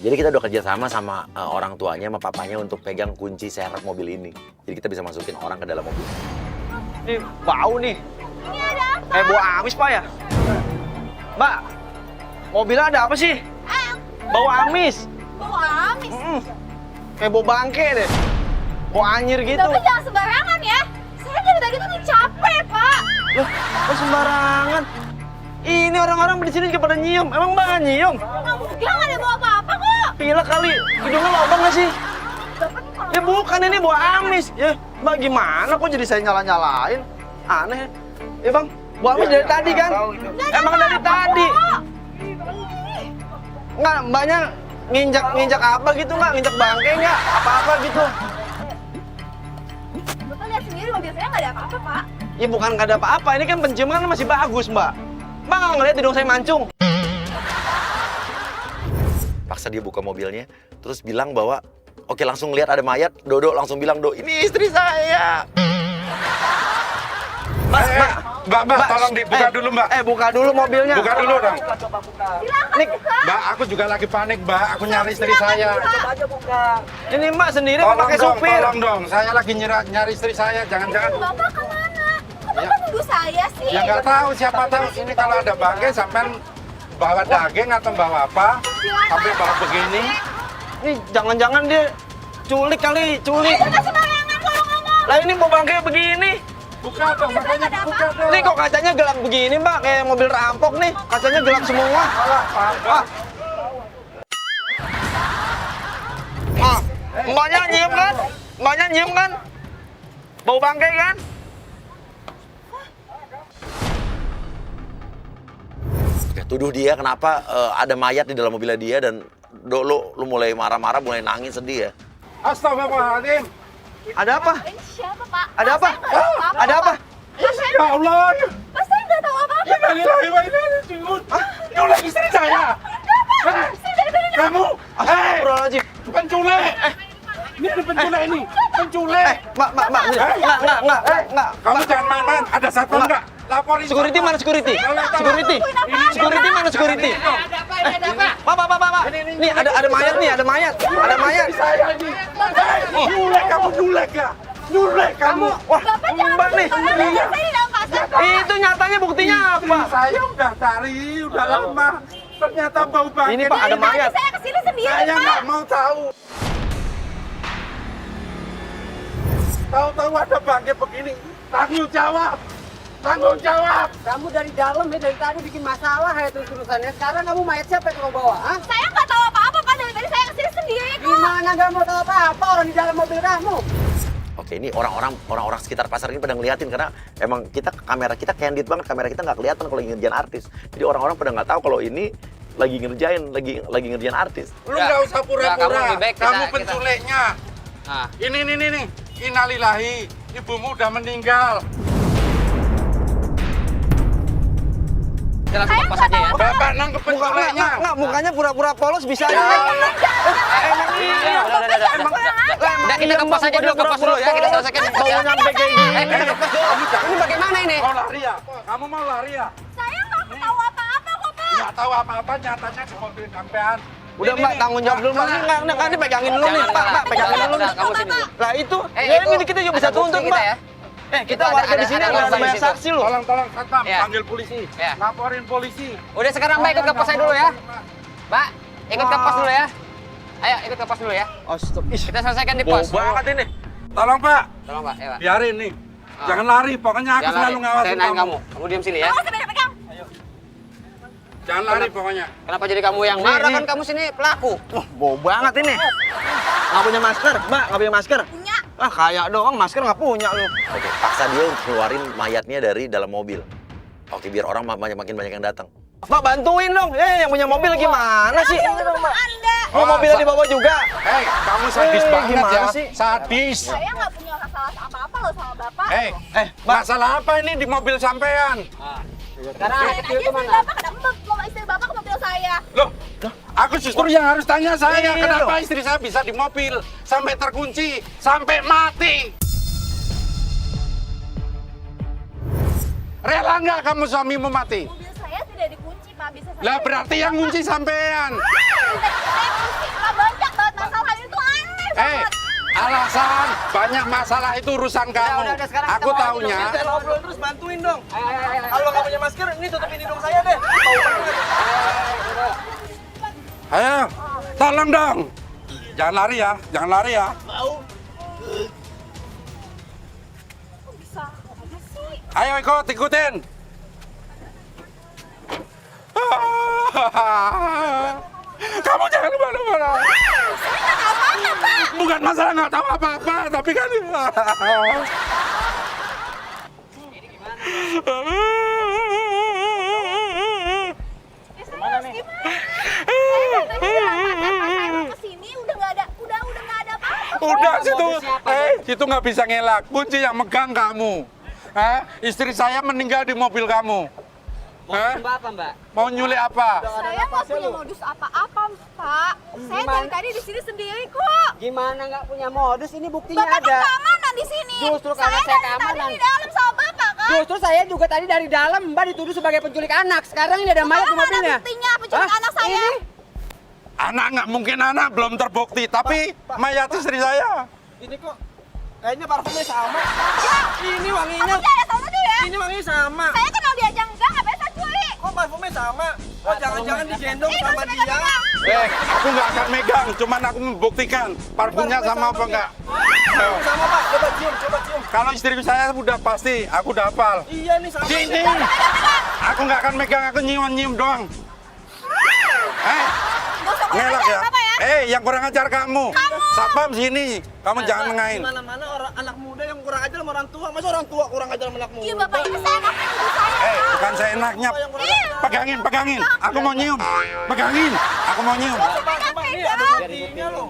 Jadi kita udah kerja sama orang tuanya, sama papanya untuk pegang kunci serep mobil ini. Jadi kita bisa masukin orang ke dalam mobil. Nih, bau nih. Ini ada apa? Bau amis, Pak ya? Mbak, mobilnya ada apa sih? Bau amis. Bau amis. Kayak bau bangke deh. Bau anyir gitu. Bapak jangan sembarangan ya. Saya dari tadi tuh capek, Pak. Loh, kok sembarangan? Ini orang-orang di sini juga pada nyium. Emang Mbak nggak nyium? Enggak ada bau apa-apa kok. Pilek kali. Hidungnya lobang nggak sih? Bapak nih kalau Ya bukan, ini bau amis. Ya, Mbak gimana kok jadi saya nyala-nyalain? Aneh. Ya Bang, bau amis dari tadi kan? Emang dari tadi? Nggak, Mbaknya nginjak apa gitu nggak? Nginjak bangke nggak? Apa-apa gitu? Bapak lihat sendiri mobil saya nggak ada apa-apa, Pak. Ya bukan nggak ada apa-apa, ini kan penciuman masih bagus, Mbak. Mbak nggak ngeliat hidung saya mancung? Paksa dia buka mobilnya, terus bilang bahwa, oke langsung lihat ada mayat, Dodo langsung bilang, Do, ini istri saya. Mbak, tolong dibuka dulu, Mbak. Buka dulu mobilnya. Buka dulu dong. Silakan Nih, buka. Mbak, aku juga lagi panik, Mbak. Aku nyari istri saya. Ini Mbak sendiri apa pakai supir? Tolong dong. Saya lagi nyari istri saya. Jangan-jangan. Bapak kemana? Kok Ya. Bapak nuduh saya sih? Ya nggak tahu, siapa tahu ini kalau ada bangke sampai bawa daging atau bawa apa, sampai bawa begini. Ini jangan-jangan dia culik kali, culik. Bapak sembarangan kalau ngomong. Lah ini mau bangke begini. Buka dong, makanya buka dong. Ini kok kacanya gelap begini, Mbak? Kayak mobil rampok nih. Kacanya gelap semua. Mbaknya nyium kan? Mbaknya nyium kan? Bau bangke kan? Ya, tuduh dia kenapa ada mayat di dalam mobilnya dia dan Do, lu mulai marah-marah, mulai nangis sedih ya. Astagfirullahaladzim. Ada apa? Ini siapa, Pak? Ada apa? Pak, saya nggak tahu apa-apa, Ada apa? Pak. Pak, saya Ya Allah. Pak, saya nggak tahu apa-apa. Innalillahi wa inna ilaihi raji'un. Nyulik istri saya. Hei, kamu. Hei, Astagfirullahaladzim. penculik. Ini ada penculik ini. Penculik. Mbak. Enggak. Kamu jangan main-main. Ada satu enggak? Laporin. Security mana security? Security. Security mana security? Pak. Nih ada mayat nih, ada mayat. Ada mayat. Saya ini. Hei, nyulik kamu nyulik ya. Nyulik kamu. Wah, Bapak jangan Mbak nih. sembarangan. Saya di dalam pasar, Pak. Itu nyatanya buktinya apa? Saya udah cari, udah lama. Ternyata bau bangke. Ini, Pak, ada Dari tadi mayat. saya kesini sendiri, Saya nggak Pak. mau tahu. Tahu-tahu ada bangke begini. Tanggung jawab. Tanggung jawab. Kamu dari dalam ya, dari tadi bikin masalah ya terus-terusannya. Sekarang kamu mayat siapa yang kamu bawa? Hah? Saya nggak tahu apa-apa, Pak. Dari tadi saya kesini sendiri, kok. Gimana nggak mau tahu apa-apa orang di dalam mobil kamu? Oke, ini orang-orang sekitar pasar ini pada ngeliatin karena emang kamera kita candid banget, kamera kita nggak kelihatan kalau lagi ngerjain artis. Jadi orang-orang pada nggak tahu kalau ini lagi ngerjain artis. Lu nggak usah pura-pura. kamu lebih baik Kamu kita- penculiknya. Nah, Ini. Innalillahi. Ibumu udah meninggal. kita langsung ke pos aja ya. Bapak nangkep penculiknya. Enggak, mukanya pura-pura polos bisa aja. Emang iya. Udah kita ke pos aja dulu, ke pos dulu ya. Kita selesaikan di pos ya. Nyampe kayak gini. Kita ke pos dulu. Ini bagaimana ini? Mau lari ya? Kamu mau lari ya? Saya nggak tahu apa-apa, kok, Pak. Nggak tahu apa-apa, nyatanya di mobil sampean. Udah Mbak, tanggung jawab dulu Mbak. Enggak, ini pegangin dulu nih, Jangan, Pak. Pak. Pegangin dulu. Udah, kamu sini dulu. Lah itu, Eh, ya itu ini kita juga bisa ada bukti tuntut, kita Pak. ya. Kita Itu warga di sini ada ada korban banyak di situ. saksi loh. Tolong, Satpam, Ya. panggil polisi. Ya. Laporin polisi. Udah sekarang Mbak ikut ke pos saya dulu ya. Mbak, ikut ke pos dulu ya. Ayo ikut ke pos dulu ya. Astagfirullah. Kita selesaikan di Bau pos. banget ini. Tolong, Pak. Tolong Pak, ya Pak. Biarin nih. Jangan lari, pokoknya aku Jangan selalu lari. ngawasin Saya naik kamu. kamu. Kamu diam sini ya. Awas, sampai pegang. Jangan lari pokoknya. Kenapa jadi kamu yang marah kan kamu sini pelaku? Bau banget ini. Nggak punya masker, Mbak, nggak punya masker. Punya. Ah, kayak doang masker nggak punya lu. Oke, paksa dia untuk keluarin mayatnya dari dalam mobil. Oke, biar orang makin banyak yang datang. Mbak bantuin dong. Yang punya mobil gimana sih? Anda. Oh, mobilnya dibawa juga. Hei, kamu sadis banget gimana ya. sih? Sadis. Saya nggak punya masalah apa-apa loh sama Bapak. Hei, masalah apa ini di mobil sampean? Sekarang Saya ayo aja istri kemana? Bapak, kenapa mau istri Bapak ke mobil saya? Loh, aku justru yang harus tanya saya, Iya kenapa dong. istri saya bisa di mobil sampai terkunci, sampai mati? Rela nggak kamu suamimu mati? Mobil saya tidak dikunci, Pak. Bisa saya. Lah berarti yang ngunci sampean. Saya kunci, Pak. alasan banyak masalah itu urusan kamu. udah, sekarang Aku kita taunya. Saya ngobrol terus, bantuin dong. Ayo. Kalau nggak punya masker, ini tutupin hidung saya deh. Bau banget. Ayo, tolong dong. Jangan lari ya, jangan lari ya. Ayo ikutin. Kamu jangan kemana-mana. Bukan masalah nggak tahu apa-apa, tapi kan. Gimana nih? Kesini udah nggak ada apa-apa. Udah situ nggak bisa ngelak. Kunci yang megang kamu. Istri saya meninggal di mobil kamu. Mbak apa, Mbak? Mau nyulik apa? Saya nggak punya modus apa-apa, Pak. Saya dari tadi di sini sendiri kok. Gimana nggak punya modus? Ini buktinya Bapak kan ada. keamanan di sini. Justru karena saya dari tadi keamanan. di dalam sama Bapak kan. Justru saya juga tadi dari dalam Mbak dituduh sebagai penculik anak. Sekarang ini ada mayat di Mana mobilnya. buktinya penculik anak saya? Ini? Anak nggak mungkin anak, belum terbukti. Tapi mayat istri saya. Ini kok kayaknya parfumnya sama. Ini Kamu wanginya. jangan sama dia. Ini wanginya sama. Saya kenal dia aja enggak saya curi. Kok parfumnya sama? Oh, jangan-jangan digendong sama dia. Aku nggak akan megang, cuman aku membuktikan parfumnya sama apa enggak. Sama, Pak. Coba cium. Kalau istri saya udah pasti, aku udah hafal. Iya nih sama. Sini, aku nggak akan megang, aku nyium doang. Nggak usah kurang Ngelak ajar, ya? Bapak ya. Yang kurang ajar kamu. Satpam sini, kamu jangan mengain. Mana-mana orang anak muda yang kurang ajar sama orang tua. Masa orang tua kurang ajar sama anak muda? Iya, Bapak ini saya nggak nuduh saya. Bukan saya enaknya. Pegangin. Aku mau nyium. Pegangin, aku mau nyium. Coba nih ada buktinya loh.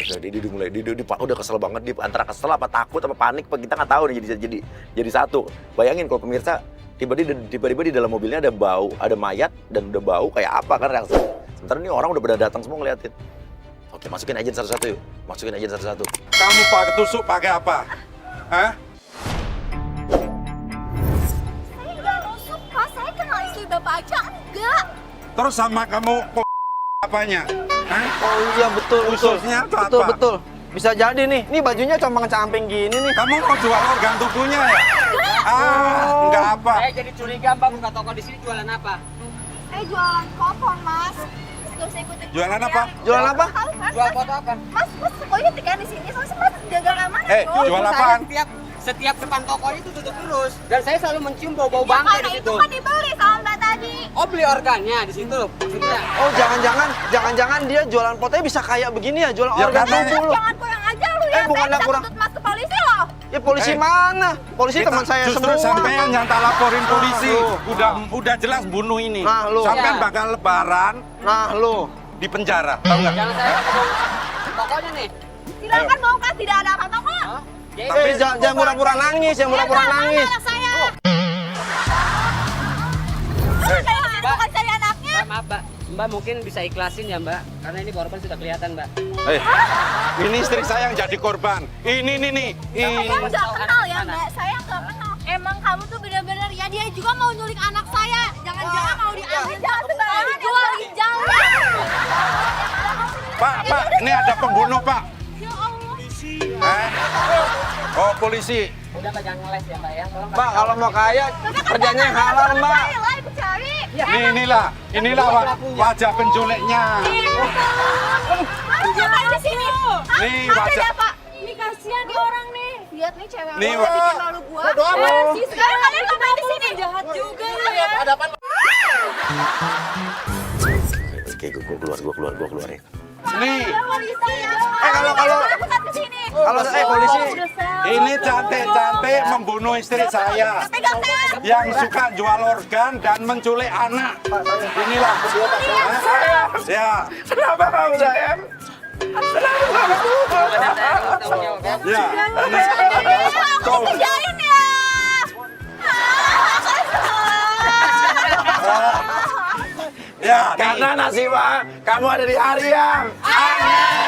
Dia udah kesel banget, dia antara kesel apa takut apa panik apa kita nggak tahu nih jadi satu. Bayangin kalau pemirsa tiba-tiba di dalam mobilnya ada bau, ada mayat dan udah bau kayak apa kan reaksi. Sementara ini orang udah pada datang semua ngeliatin. Oke, masukin aja satu-satu yuk. Masukin aja satu-satu. Kamu pakai tusuk pakai apa? Hah? Saya nggak nusuk, Pak. Saya kenal istri Bapak aja enggak. Terus sama kamu apanya? Hah? Oh iya betul. Khususnya atau apa? Betul. Bisa jadi nih. Ini bajunya compang-camping gini nih. Kamu mau jual organ tubuhnya ya? Enggak apa. Saya jadi curiga Mbak buka toko di sini jualan apa? Saya jualan kopong, Mas. Gak usah ikutin. Jualan apa? Jualan apa? Tahu kan? Jual foto apa? Mas pokoknya ketika di sini soalnya Mas jaga keamanan. kok. Jual Saya apaan? setiap depan toko itu tutup terus. Dan saya selalu mencium bau-bau Ya bangkai karena di itu situ. kan dibeli sama Mbak tadi. Oh beli organnya di situ maksudnya. Oh jangan-jangan dia jualan fotonya bisa kayak begini ya, jualan Ya, organ karena- tubuh loh. Jangan kurang ajar lu ya. bukannya Saya bisa kurang- tuntut Mas ke polisi loh. Ya polisi mana? Polisi teman saya Justru semua. sampean yang tak laporin polisi. Nah, Udah jelas bunuh ini. Nah, lu. Sampean Iya. bakal lebaran Nah lu. di penjara. Tahu nggak? Jangan saya tokonya nih. Silakan mau kan tidak ada apa-apa kok. Hah? Ya, Tapi- Jangan pura-pura nangis, jangan pura-pura Mana nangis. anak saya? Saya bukan cari anaknya. Mbak, maaf Mbak. Mbak mungkin bisa ikhlasin ya Mbak, karena ini korban sudah kelihatan Mbak. Ini istri saya yang jadi korban. Ini. Saya nggak kenal ya Mbak. Saya nggak kenal. Emang kamu tuh benar-benar ya dia juga mau nyulik anak saya. Jangan-jangan mau diambil. Jangan sembarangan jual ginjalnya. Pak, ini ada pembunuh, Pak. Ya Allah. Oh, polisi. Udah Mbak jangan ngeles ya Mbak ya. Tolong Mbak kalau mau kaya kerjanya yang halal Mbak. Lah ibu cari. Inilah wajah penculiknya. Kamu ngapain di sini? Nih, Ada wajah. Pak. Ini kasihan nih orang nih. Lihat nih cewek Nih, udah bikin malu gua. Sih, sekarang kalian ngapain di sini? Jahat juga lu ya. Oke, gue keluar ya. Nih, Ya wanita ya. kalau- Aku ke sini. Kalau polisi. ini cantik-cantik membunuh istri saya. Pegang saya. Yang suka jual organ dan menculik anak. Inilah. Ya. Kenapa kamu sayang? Ya. Ini. Aku kerjain ya. Ya, Karena Nasiba, kamu ada di hari yang aneh.